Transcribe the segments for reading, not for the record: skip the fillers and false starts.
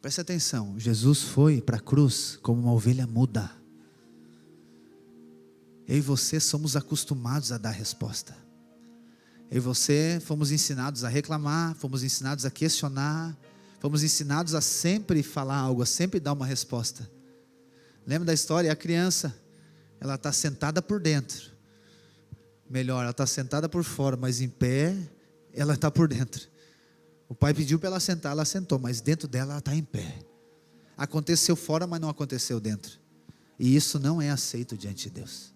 Presta atenção, Jesus foi para a cruz como uma ovelha muda. Eu e você somos acostumados a dar resposta. Eu e você fomos ensinados a reclamar, fomos ensinados a questionar, fomos ensinados a sempre falar algo, a sempre dar uma resposta. Lembra da história? A criança, ela está sentada por dentro. Melhor, ela está sentada por fora, mas em pé, ela está por dentro. O pai pediu para ela sentar, ela sentou, mas dentro dela ela está em pé. Aconteceu fora, mas não aconteceu dentro. E isso não é aceito diante de Deus.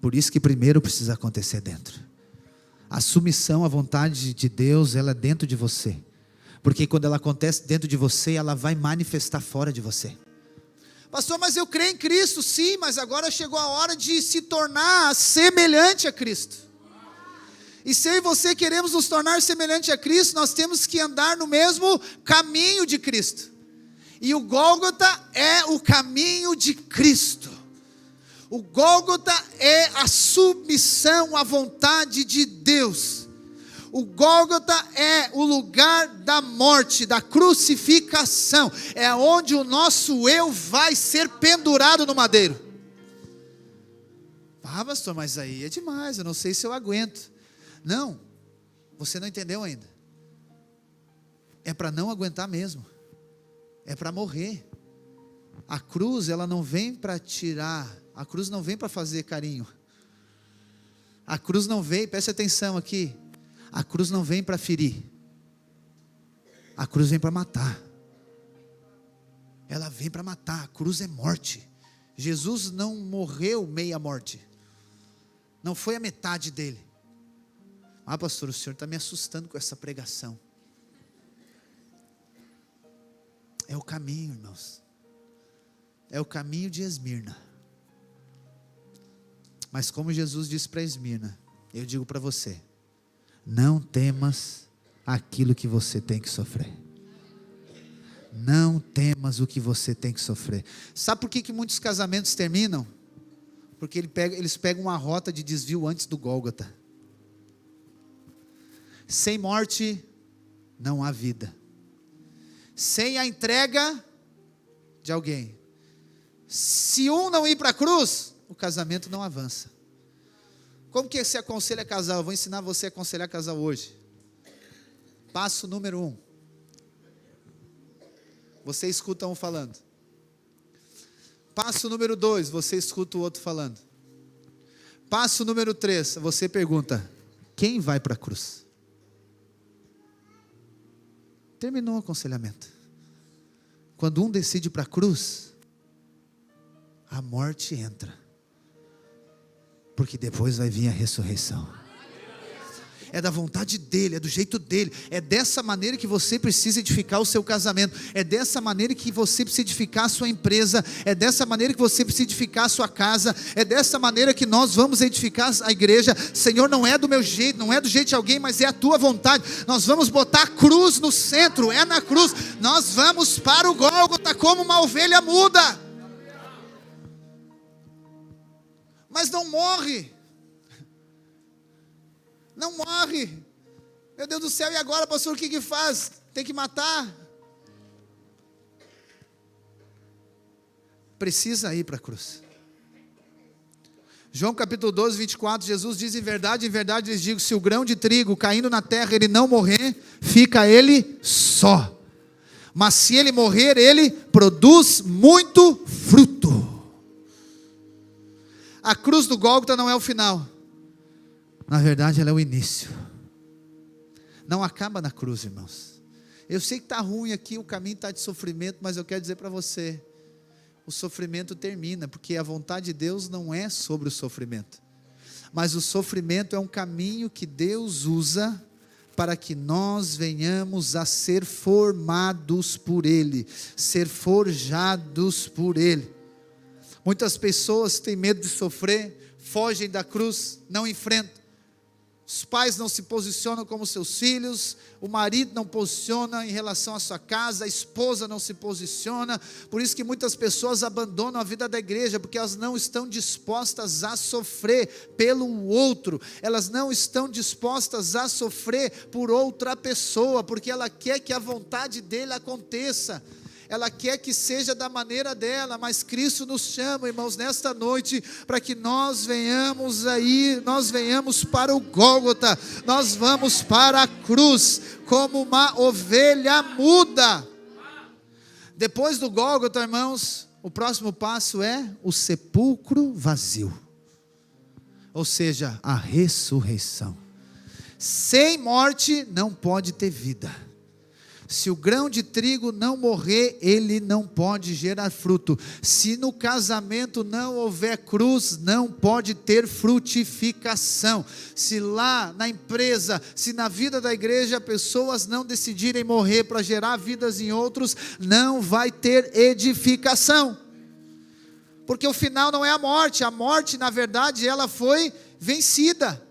Por isso que primeiro precisa acontecer dentro. A submissão à vontade de Deus, ela é dentro de você. Porque quando ela acontece dentro de você, ela vai manifestar fora de você. Pastor, mas eu creio em Cristo, sim, mas agora chegou a hora de se tornar semelhante a Cristo. E se eu e você queremos nos tornar semelhante a Cristo, nós temos que andar no mesmo caminho de Cristo. E o Gólgota é o caminho de Cristo. O Gólgota é a submissão à vontade de Deus. O Gólgota é o lugar da morte, da crucificação. É onde o nosso eu vai ser pendurado no madeiro. Ah, pastor, mas aí é demais, eu não sei se eu aguento. Não, você não entendeu ainda. É para não aguentar mesmo. É para morrer. A cruz, ela não vem para tirar. A cruz não vem para fazer carinho. A cruz não vem, preste atenção aqui. A cruz não vem para ferir. A cruz vem para matar. Ela vem para matar. A cruz é morte. Jesus não morreu meia morte. Não foi a metade dele. Ah, pastor, o senhor está me assustando com essa pregação. É o caminho, irmãos. É o caminho de Esmirna. Mas como Jesus disse para Esmirna, eu digo para você, não temas aquilo que você tem que sofrer. Não temas o que você tem que sofrer. Sabe por que muitos casamentos terminam? Porque eles pegam uma rota de desvio antes do Gólgota. Sem morte, não há vida. Sem a entrega de alguém. Se um não ir para a cruz, o casamento não avança. Como que se aconselha casal? Eu vou ensinar você a aconselhar casal hoje. Passo número 1. Você escuta um falando. Passo número 2, você escuta o outro falando. Passo número 3, você pergunta, quem vai para a cruz? Terminou o aconselhamento. Quando um decide para a cruz, a morte entra. Porque depois vai vir a ressurreição. É da vontade dele, é do jeito dele. É dessa maneira que você precisa edificar o seu casamento. É dessa maneira que você precisa edificar a sua empresa. É dessa maneira que você precisa edificar a sua casa. É dessa maneira que nós vamos edificar a igreja. Senhor, não é do meu jeito, não é do jeito de alguém, mas é a tua vontade. Nós vamos botar a cruz no centro, é na cruz. Nós vamos para o Gólgota como uma ovelha muda. Mas não morre. Não morre. Meu Deus do céu, e agora, pastor, o que faz? Tem que matar? Precisa ir para a cruz. João capítulo 12, 24, Jesus diz, em verdade lhes digo, se o grão de trigo caindo na terra, ele não morrer, fica ele só. Mas se ele morrer, ele produz muito fruto. A cruz do Gólgota não é o final. Na verdade, ela é o início. Não acaba na cruz, irmãos. Eu sei que está ruim aqui, o caminho está de sofrimento, mas eu quero dizer para você, o sofrimento termina, porque a vontade de Deus não é sobre o sofrimento. Mas o sofrimento é um caminho que Deus usa para que nós venhamos a ser formados por Ele, ser forjados por Ele. Muitas pessoas têm medo de sofrer, fogem da cruz, não enfrentam. Os pais não se posicionam como seus filhos, o marido não posiciona em relação à sua casa, a esposa não se posiciona. Por isso que muitas pessoas abandonam a vida da igreja, porque elas não estão dispostas a sofrer pelo outro, elas não estão dispostas a sofrer por outra pessoa, porque ela quer que a vontade dele aconteça. Ela quer que seja da maneira dela, mas Cristo nos chama, irmãos, nesta noite, para que nós venhamos para o Gólgota, nós vamos para a cruz, como uma ovelha muda. Depois do Gólgota, irmãos, o próximo passo é o sepulcro vazio, ou seja, a ressurreição. Sem morte não pode ter vida. Se o grão de trigo não morrer, ele não pode gerar fruto. Se no casamento não houver cruz, não pode ter frutificação. Se lá na empresa, se na vida da igreja, pessoas não decidirem morrer para gerar vidas em outros, não vai ter edificação. Porque o final não é a morte, na verdade, ela foi vencida.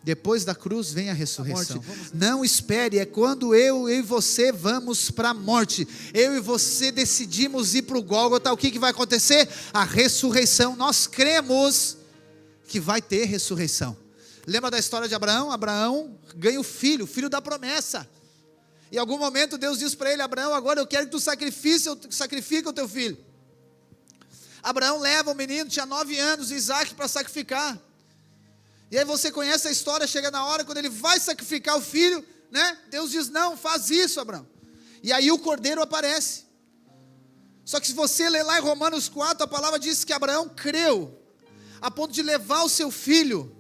Depois da cruz vem a ressurreição. Não espere, é quando eu e você vamos para a morte, eu e você decidimos ir para o Gólgota, o que vai acontecer? A ressurreição. Nós cremos que vai ter ressurreição. Lembra da história de Abraão? Abraão ganha o filho da promessa. Em algum momento Deus diz para ele: Abraão, agora eu quero que tu sacrifique o teu filho. Abraão leva o menino, tinha 9 anos, Isaac, para sacrificar. E aí você conhece a história, chega na hora, quando ele vai sacrificar o filho, né? Deus diz: não, faz isso, Abraão. E aí o cordeiro aparece. Só que se você ler lá em Romanos 4, a palavra diz que Abraão creu, a ponto de levar o seu filho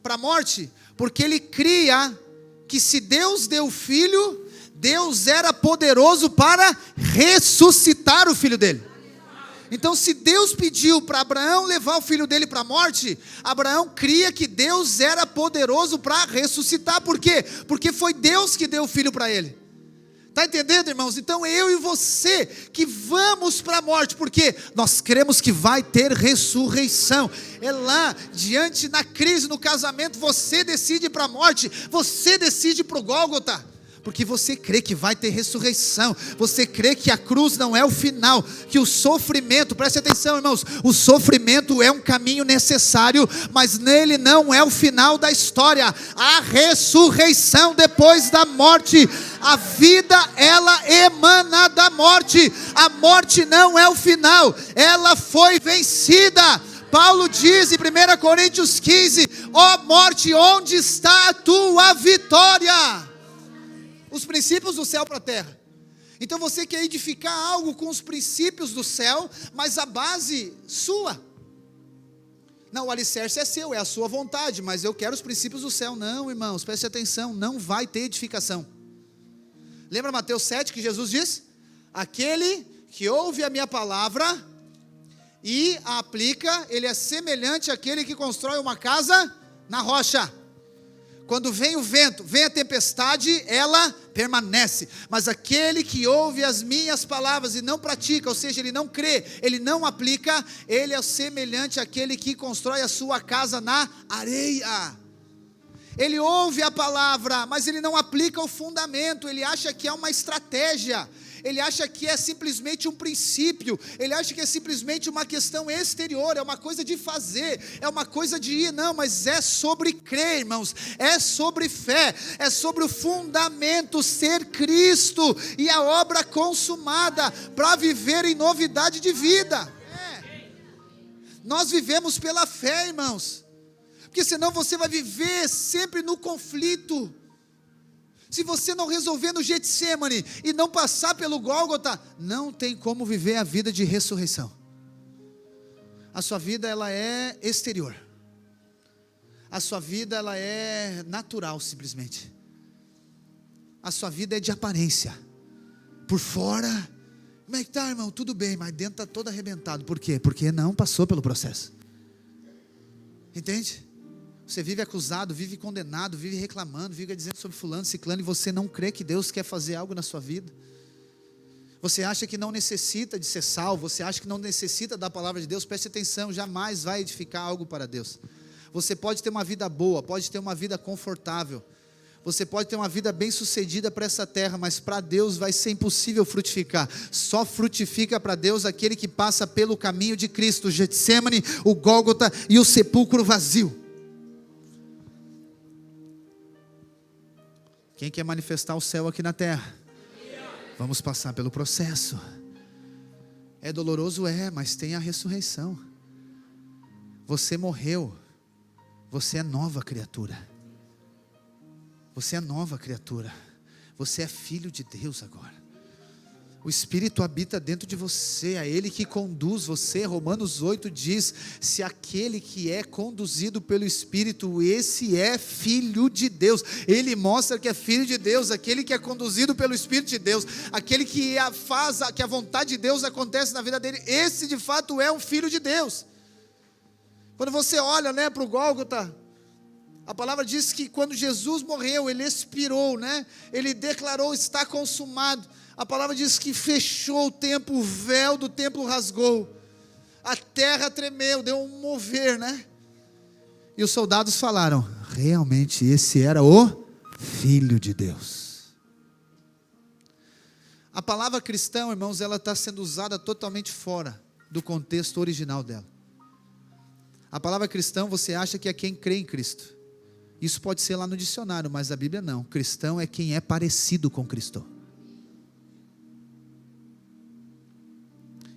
para a morte, porque ele cria que se Deus deu o filho, Deus era poderoso para ressuscitar o filho dele. Então, se Deus pediu para Abraão levar o filho dele para a morte, Abraão cria que Deus era poderoso para ressuscitar. Por quê? Porque foi Deus que deu o filho para ele. Está entendendo, irmãos? Então eu e você que vamos para a morte, porque nós cremos que vai ter ressurreição. É lá, diante da crise no casamento, você decide ir para a morte, você decide ir para o Gólgota. Porque você crê que vai ter ressurreição, você crê que a cruz não é o final, que o sofrimento, preste atenção, irmãos, o sofrimento é um caminho necessário, mas nele não é o final da história. A ressurreição depois da morte, a vida ela emana da morte, a morte não é o final, ela foi vencida. Paulo diz em 1 Coríntios 15, ó morte, onde está a tua vitória? Os princípios do céu para a terra. Então você quer edificar algo com os princípios do céu, mas a base sua. Não, o alicerce é seu, é a sua vontade, mas eu quero os princípios do céu. Não, irmãos, preste atenção, não vai ter edificação. Lembra Mateus 7 que Jesus diz? Aquele que ouve a minha palavra e a aplica, ele é semelhante àquele que constrói uma casa na rocha. Quando vem o vento, vem a tempestade, ela permanece. Mas aquele que ouve as minhas palavras e não pratica, ou seja, ele não crê, ele não aplica, ele é semelhante àquele que constrói a sua casa na areia. Ele ouve a palavra, mas ele não aplica o fundamento, ele acha que é uma estratégia. Ele acha que é simplesmente um princípio, ele acha que é simplesmente uma questão exterior, é uma coisa de fazer, é uma coisa de ir, não, mas é sobre crer, irmãos, é sobre fé, é sobre o fundamento ser Cristo e a obra consumada para viver em novidade de vida. Nós vivemos pela fé, irmãos, porque senão você vai viver sempre no conflito. Se você não resolver no Getsemane e não passar pelo Gólgota, não tem como viver a vida de ressurreição. A sua vida ela é exterior. A sua vida ela é natural simplesmente. A sua vida é de aparência. Por fora, como é que está, irmão? Tudo bem, mas dentro está todo arrebentado. Por quê? Porque não passou pelo processo. Entende? Você vive acusado, vive condenado, vive reclamando, vive dizendo sobre fulano, ciclano, e você não crê que Deus quer fazer algo na sua vida. Você acha que não necessita de ser salvo, você acha que não necessita da palavra de Deus. Preste atenção, jamais vai edificar algo para Deus. Você pode ter uma vida boa, pode ter uma vida confortável, você pode ter uma vida bem sucedida para essa terra, mas para Deus vai ser impossível frutificar. Só frutifica para Deus aquele que passa pelo caminho de Cristo, o Getsemane, o Gólgota e o sepulcro vazio. Quem quer manifestar o céu aqui na terra? Vamos passar pelo processo. É doloroso, mas tem a ressurreição. Você morreu, você é nova criatura. Você é nova criatura. Você é filho de Deus agora. O Espírito habita dentro de você, é Ele que conduz você. Romanos 8 diz: se aquele que é conduzido pelo Espírito, esse é filho de Deus. Ele mostra que é filho de Deus, aquele que é conduzido pelo Espírito de Deus, aquele que faz que a vontade de Deus acontece na vida dele, esse de fato é um filho de Deus. Quando você olha, para o Gólgota, a palavra diz que quando Jesus morreu, Ele expirou, Ele declarou: está consumado. A palavra diz que fechou o templo, o véu do templo rasgou, a terra tremeu, deu um mover, E os soldados falaram: realmente esse era o Filho de Deus. A palavra cristão, irmãos, ela está sendo usada totalmente fora do contexto original dela. A palavra cristão, você acha que é quem crê em Cristo. Isso pode ser lá no dicionário, mas a Bíblia não. Cristão é quem é parecido com Cristo.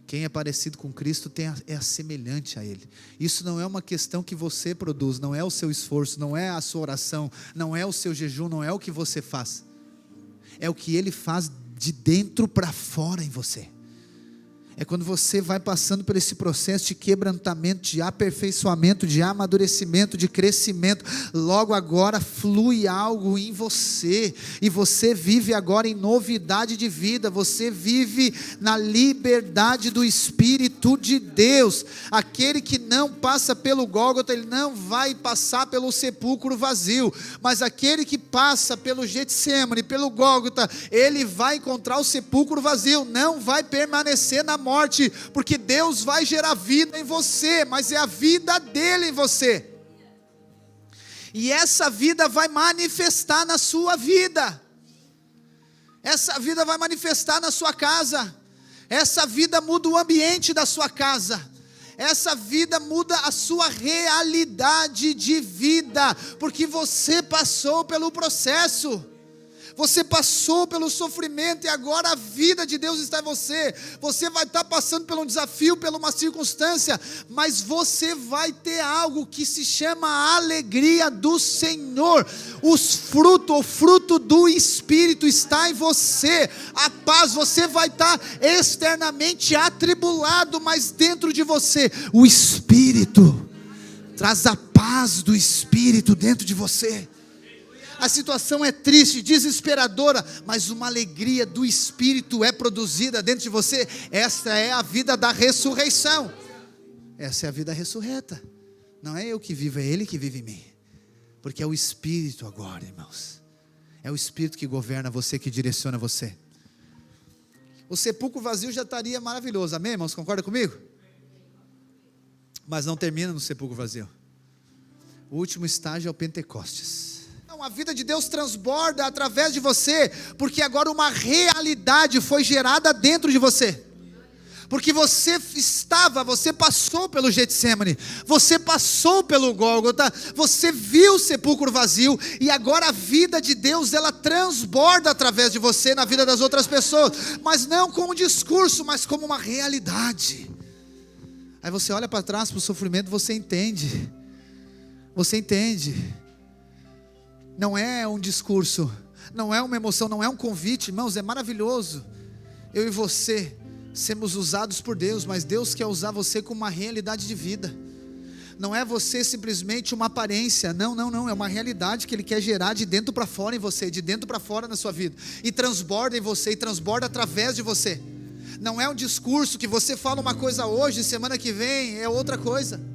Quem é parecido com Cristo é semelhante a Ele. Isso não é uma questão que você produz, não é o seu esforço, não é a sua oração, não é o seu jejum, não é o que você faz. É o que Ele faz de dentro para fora em você. É quando você vai passando por esse processo de quebrantamento, de aperfeiçoamento, de amadurecimento, de crescimento. Logo agora flui algo em você. E você vive agora em novidade de vida. Você vive na liberdade do Espírito de Deus. Aquele que não passa pelo Gólgota, ele não vai passar pelo sepulcro vazio. Mas aquele que passa pelo Getsemane, pelo Gólgota, ele vai encontrar o sepulcro vazio. Não vai permanecer na morte, porque Deus vai gerar vida em você, mas é a vida dele em você, e essa vida vai manifestar na sua vida, essa vida vai manifestar na sua casa, essa vida muda o ambiente da sua casa, essa vida muda a sua realidade de vida, porque você passou pelo processo, você passou pelo sofrimento e agora a vida de Deus está em você. Você vai estar passando por um desafio, por uma circunstância, mas você vai ter algo que se chama a alegria do Senhor. O fruto do Espírito está em você. A paz, você vai estar externamente atribulado, mas dentro de você, o Espírito traz a paz do Espírito dentro de você. A situação é triste, desesperadora, mas uma alegria do Espírito é produzida dentro de você. Esta é a vida da ressurreição. Essa é a vida ressurreta. Não é eu que vivo, é Ele que vive em mim. Porque é o Espírito agora, irmãos. É o Espírito que governa você, que direciona você. O sepulcro vazio já estaria maravilhoso, amém, irmãos? Concorda comigo? Mas não termina no sepulcro vazio. O último estágio é o Pentecostes. A vida de Deus transborda através de você, porque agora uma realidade foi gerada dentro de você. Porque você passou pelo Getsemane, você passou pelo Gólgota, você viu o sepulcro vazio, e agora a vida de Deus, ela transborda através de você na vida das outras pessoas, mas não como um discurso, mas como uma realidade. Aí você olha para trás para o sofrimento, você entende, não é um discurso, não é uma emoção, não é um convite, irmãos, é maravilhoso, eu e você sermos usados por Deus, mas Deus quer usar você com uma realidade de vida, não é você simplesmente uma aparência, não, é uma realidade que Ele quer gerar de dentro para fora em você, de dentro para fora na sua vida, e transborda em você, e transborda através de você, não é um discurso que você fala uma coisa hoje, semana que vem é outra coisa,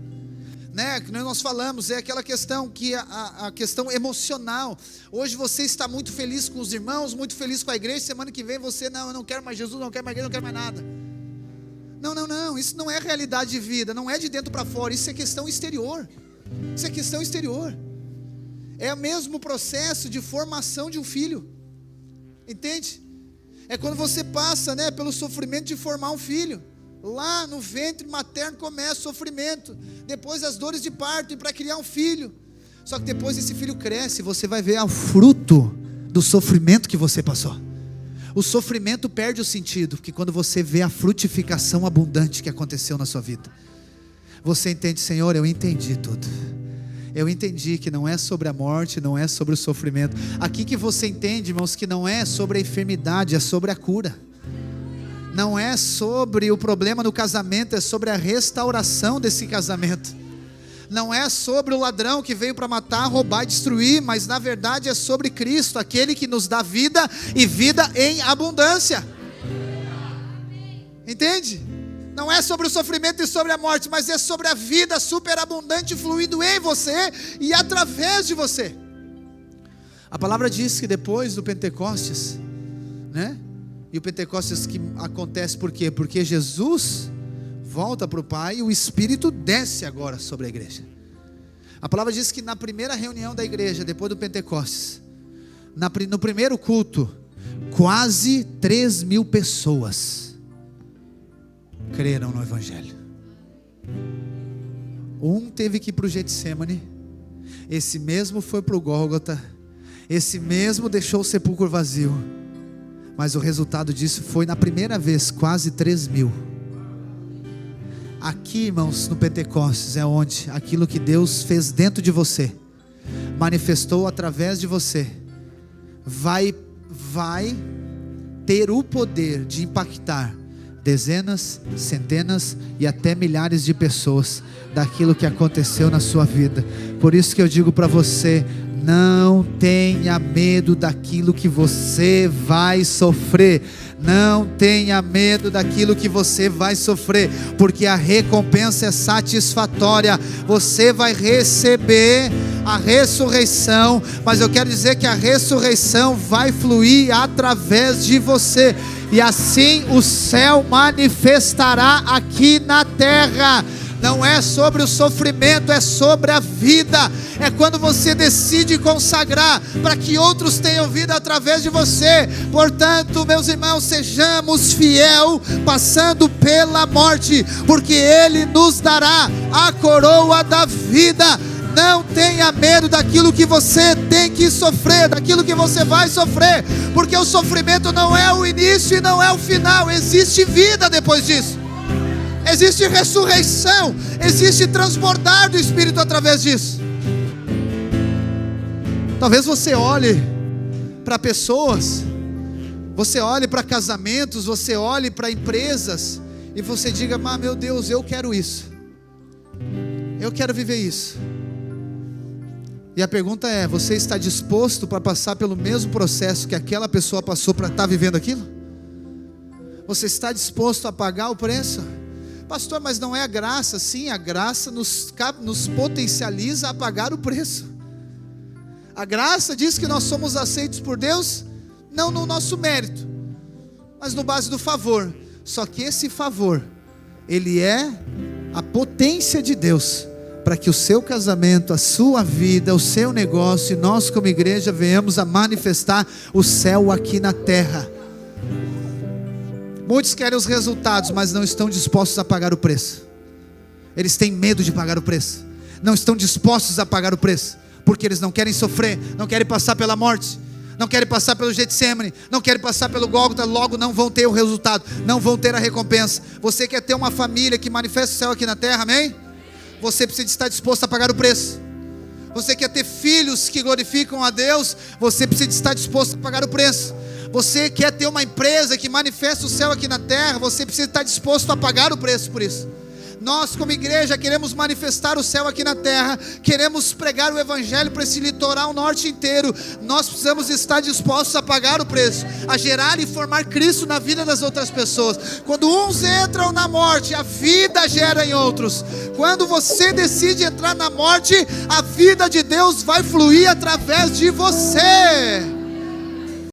que nós falamos, é aquela questão que a questão emocional. Hoje você está muito feliz com os irmãos, muito feliz com a igreja, semana que vem você, eu não quero mais Jesus, não quero mais igreja, não quero mais nada. Não, isso não é realidade de vida, não é de dentro para fora, isso é questão exterior. Isso é questão exterior. É o mesmo processo de formação de um filho. Entende? É quando você passa, pelo sofrimento de formar um filho. Lá no ventre materno começa o sofrimento, depois as dores de parto e para criar um filho. Só que depois esse filho cresce, você vai ver o fruto do sofrimento que você passou. O sofrimento perde o sentido, porque quando você vê a frutificação abundante que aconteceu na sua vida, você entende: Senhor, eu entendi tudo. Eu entendi que não é sobre a morte, não é sobre o sofrimento. Aqui que você entende, irmãos, que não é sobre a enfermidade, é sobre a cura. Não é sobre o problema no casamento, é sobre a restauração desse casamento. Não é sobre o ladrão que veio para matar, roubar e destruir, mas na verdade é sobre Cristo, aquele que nos dá vida e vida em abundância. Entende? Não é sobre o sofrimento e sobre a morte, mas é sobre a vida superabundante fluindo em você e através de você. A palavra diz que depois do Pentecostes, e o Pentecostes que acontece por quê? Porque Jesus volta para o Pai e o Espírito desce agora sobre a igreja. A palavra diz que na primeira reunião da igreja, depois do Pentecostes, no primeiro culto, quase 3.000 pessoas creram no Evangelho. Um teve que ir para o Getsemane, esse mesmo foi para o Gólgota, esse mesmo deixou o sepulcro vazio. Mas o resultado disso foi, na primeira vez, quase 3.000. Aqui, irmãos, no Pentecostes, é onde aquilo que Deus fez dentro de você, manifestou através de você, vai ter o poder de impactar dezenas, centenas e até milhares de pessoas daquilo que aconteceu na sua vida. Por isso que eu digo para você: não tenha medo daquilo que você vai sofrer. Não tenha medo daquilo que você vai sofrer, porque a recompensa é satisfatória. Você vai receber a ressurreição, mas eu quero dizer que a ressurreição vai fluir através de você, e assim o céu manifestará aqui na terra. Não é sobre o sofrimento, é sobre a vida. É quando você decide consagrar para que outros tenham vida através de você. Portanto, meus irmãos, sejamos fiel passando pela morte, porque Ele nos dará a coroa da vida. Não tenha medo daquilo que você tem que sofrer, daquilo que você vai sofrer, porque o sofrimento não é o início e não é o final. Existe vida depois disso. Existe ressurreição, existe transbordar do Espírito através disso. Talvez você olhe para pessoas, você olhe para casamentos, você olhe para empresas e você diga: meu Deus, eu quero isso, eu quero viver isso. E a pergunta é: você está disposto para passar pelo mesmo processo que aquela pessoa passou para estar vivendo aquilo? Você está disposto a pagar o preço? Pastor, mas não é a graça? Sim, a graça nos potencializa a pagar o preço. A graça diz que nós somos aceitos por Deus, não no nosso mérito, mas no base do favor. Só que esse favor, ele é a potência de Deus, para que o seu casamento, a sua vida, o seu negócio, e nós como igreja venhamos a manifestar o céu aqui na terra. Muitos querem os resultados, mas não estão dispostos a pagar o preço. Eles têm medo de pagar o preço, não estão dispostos a pagar o preço, porque eles não querem sofrer, não querem passar pela morte, não querem passar pelo Getsemane, não querem passar pelo Gólgota. Logo não vão ter o resultado, não vão ter a recompensa. Você quer ter uma família que manifesta o céu aqui na terra, amém? Você precisa estar disposto a pagar o preço. Você quer ter filhos que glorificam a Deus, você precisa estar disposto a pagar o preço. Você quer ter uma empresa que manifesta o céu aqui na terra, você precisa estar disposto a pagar o preço por isso. Nós como igreja queremos manifestar o céu aqui na terra, queremos pregar o Evangelho para esse litoral norte inteiro. Nós precisamos estar dispostos a pagar o preço, a gerar e formar Cristo na vida das outras pessoas. Quando uns entram na morte, a vida gera em outros. Quando você decide entrar na morte, a vida de Deus vai fluir através de você.